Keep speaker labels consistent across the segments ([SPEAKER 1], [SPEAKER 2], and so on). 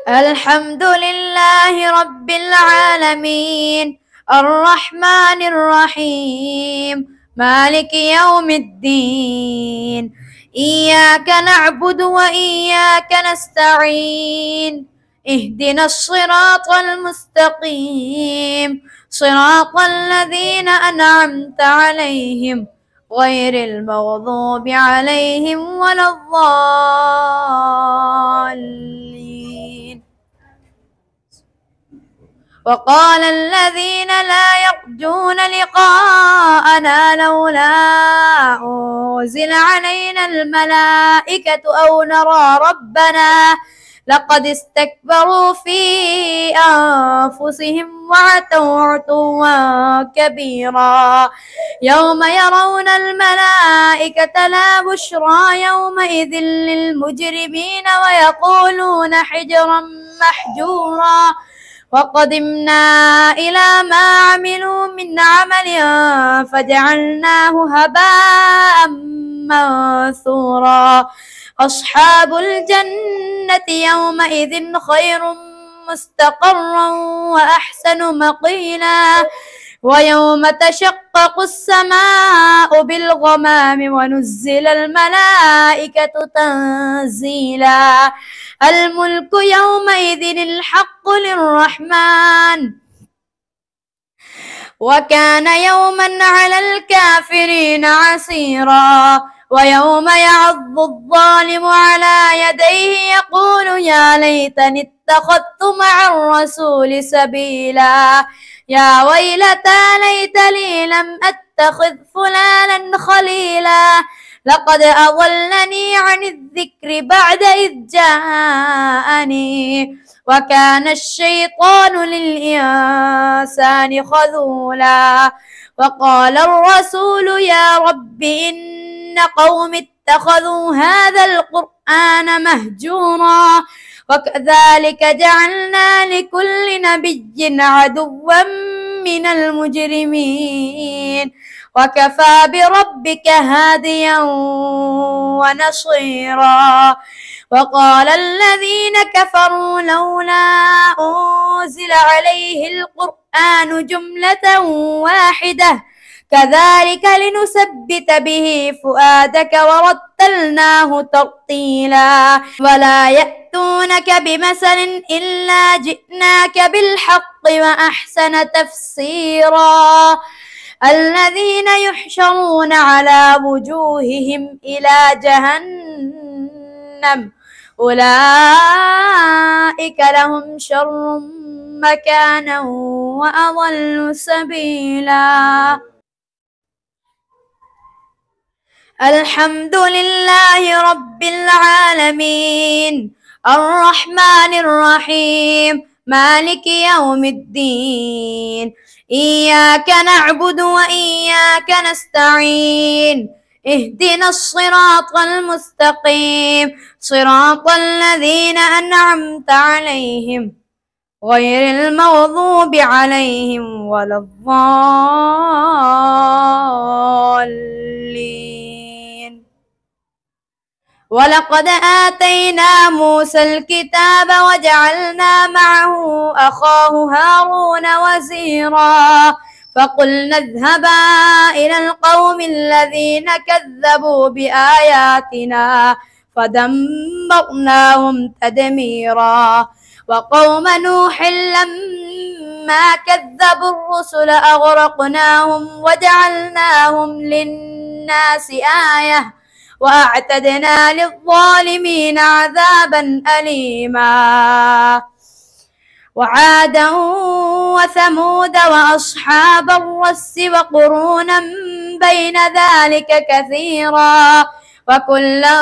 [SPEAKER 1] الحمد لله رب العالمين الرحمن الرحيم مالك يوم الدين إياك نعبد وإياك نستعين اهدنا الصراط المستقيم صراط الذين أنعمت عليهم غير المغضوب عليهم ولا الضالين. وقال الذين لا يرجون لقاءنا لولا أنزل علينا الملائكة أو نرى ربنا لقد استكبروا في أنفسهم وعتوا عتوا كبيرا يوم يرون الملائكة لا بشرى يومئذ للمجرمين ويقولون حجرا محجورا وقدمنا إلى ما عملوا من عمل فجعلناه هباء منثورا أصحاب الجنة يومئذ خير مستقرا وأحسن مقيلا ويوم تشقق السماء بالغمام ونزل الملائكة تنزيلا الملك يومئذ الحق للرحمن وكان يوما على الكافرين عسيرا ويوم يعض الظالم على يديه يقول يا ليتني اتخذت مع الرسول سبيلا يا ويلتى ليت لي لم أتخذ فلانا خليلا لقد أضلني عن الذكر بعد إذ جاءني وكان الشيطان للإنسان خذولا وقال الرسول يا رب إن قوم اتخذوا هذا القرآن مهجورا وكذلك جعلنا لكل نبي عدوا من المجرمين وكفى بربك هاديا ونصيرا وقال الذين كفروا لولا أنزل عليه القرآن جملة واحدة كذلك لنثبت به فؤادك ورتلناه ترتيلا ولا يأتونك بمثل إلا جئناك بالحق وأحسن تفسيرا الذين يحشرون على وجوههم إلى جهنم أولئك لهم شر مكانا وأضل سبيلا. الحمد لله رب العالمين الرحمن الرحيم مالك يوم الدين إياك نعبد وإياك نستعين اهدنا الصراط المستقيم صراط الذين أنعمت عليهم غير المغضوب عليهم ولا الضالين. ولقد آتينا موسى الكتاب وجعلنا معه أخاه هارون وزيرا فقلنا اذهبا إلى القوم الذين كذبوا بآياتنا فدمرناهم تدميرا وقوم نوح لما كذبوا الرسل أغرقناهم وجعلناهم للناس آية وأعتدنا للظالمين عذابا أليما وعادا وثمود وأصحاب الرس وقرونا بين ذلك كثيرا وكلا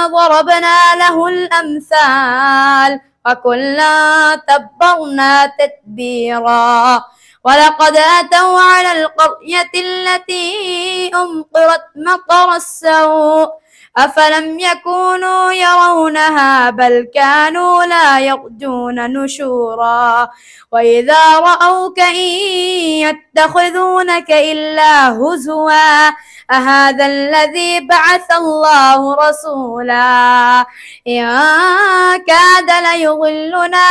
[SPEAKER 1] ضربنا له الأمثال وكلا تبرنا تتبيرا ولقد أتوا على القرية التي أمطرت مطر السوء أفلم يكونوا يرونها بل كانوا لا يرجون نشورا وإذا رأوك إن يتخذونك إلا هزوا أهذا الذي بعث الله رسولا إن كاد ليضلنا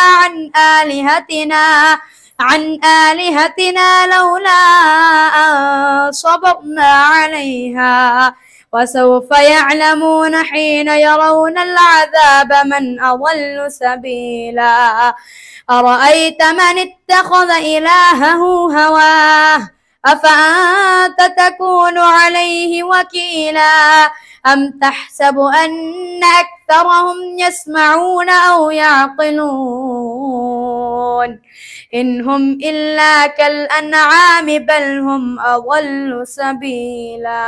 [SPEAKER 1] عن آلهتنا لولا أن صبرنا عليها وسوف يعلمون حين يرون العذاب من أضل سبيلا أرأيت من اتخذ إلهه هواه أفأنت تكون عليه وكيلا أم تحسب أن أكثرهم يسمعون أو يعقلون إن هم إلا كالأنعام بل هم أضل سبيلا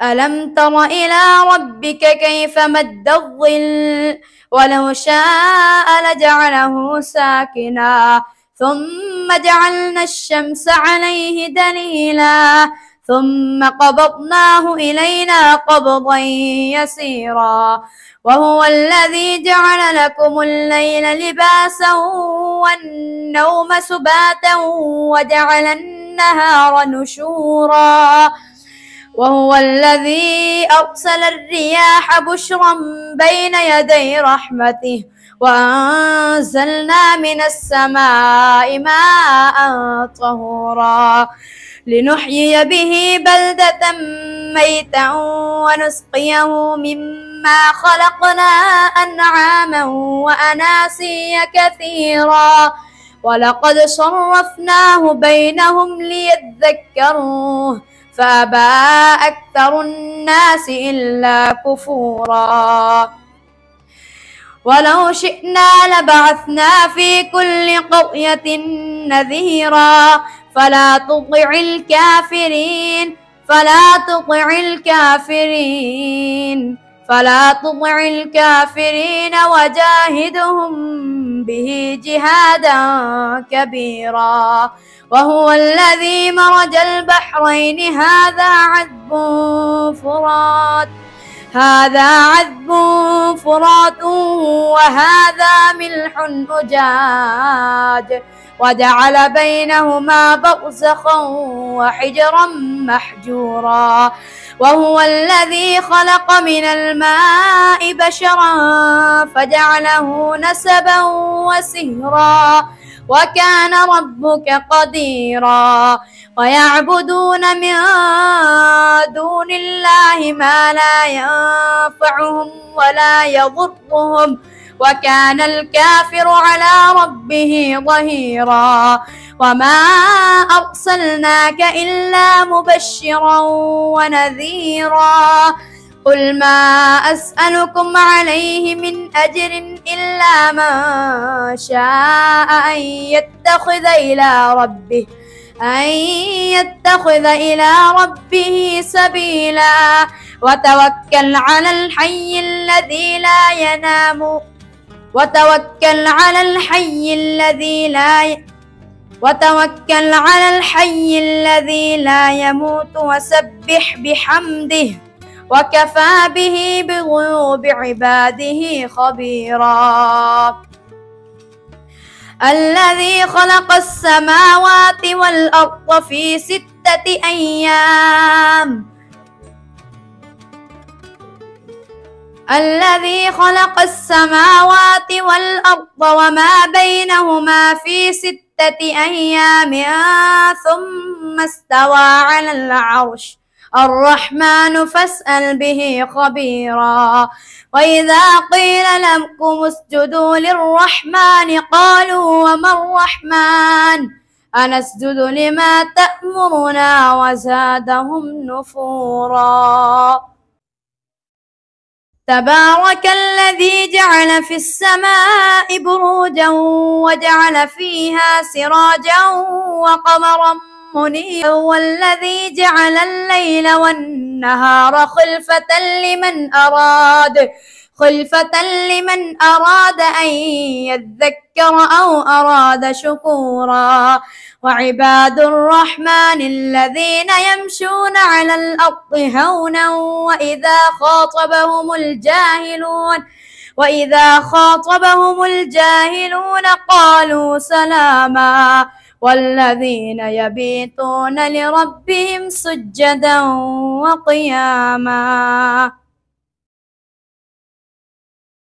[SPEAKER 1] ألم تر إلى ربك كيف مد الظل ولو شاء لجعله ساكنا ثم جعلنا الشمس عليه دليلا ثم قبضناه إلينا قبضا يسيرا وهو الذي جعل لكم الليل لباسا والنوم سباتا وجعل النهار نشورا وهو الذي أرسل الرياح بشرا بين يدي رحمته وأنزلنا من السماء ماء طهورا لنحيي به بلدة ميتا ونسقيه مما خلقنا أنعاما وأناسيا كثيرا ولقد صرفناه بينهم ليذكروا فأبى أكثر الناس إلا كفورا ولو شئنا لبعثنا في كل قرية نذيرا فلا تطع الكافرين وجاهدهم به جهادا كبيرا وهو الذي مرج البحرين هذا عذب فرات وهذا ملح أجاج وجعل بينهما برزخا وحجرا محجورا وهو الذي خلق من الماء بشرا فجعله نسبا وسهرا وكان ربك قديرا ويعبدون من دون الله ما لا ينفعهم ولا يضرهم وكان الكافر على ربه ظهيرا وما أرسلناك إلا مبشرا ونذيرا قل ما أسألكم عليه من أجر إلا من شاء أن يتخذ إلى ربه سبيلا وتوكل على الحي الذي لا يموت وسبح بحمده وكفى به بذنوب عباده خبيرا الذي خلق السماوات والأرض في 6 أيام وما بينهما في 6 أيام ثم استوى على العرش الرحمن فاسأل به خبيرا وإذا قيل لكم اسجدوا للرحمن قالوا وما الرحمن أنسجد لما تأمرنا وزادهم نفورا تبارك الذي جعل في السماء بروجا وجعل فيها سراجا وقمرا منيرا والذي جعل الليل والنهار خلفة خلفة لمن أراد أن يذكر أو أراد شكورا. وعباد الرحمن الذين يمشون على الأرض هونا وإذا خاطبهم الجاهلون قالوا سلاما. والذين يبيتون لربهم سجدا وقياما.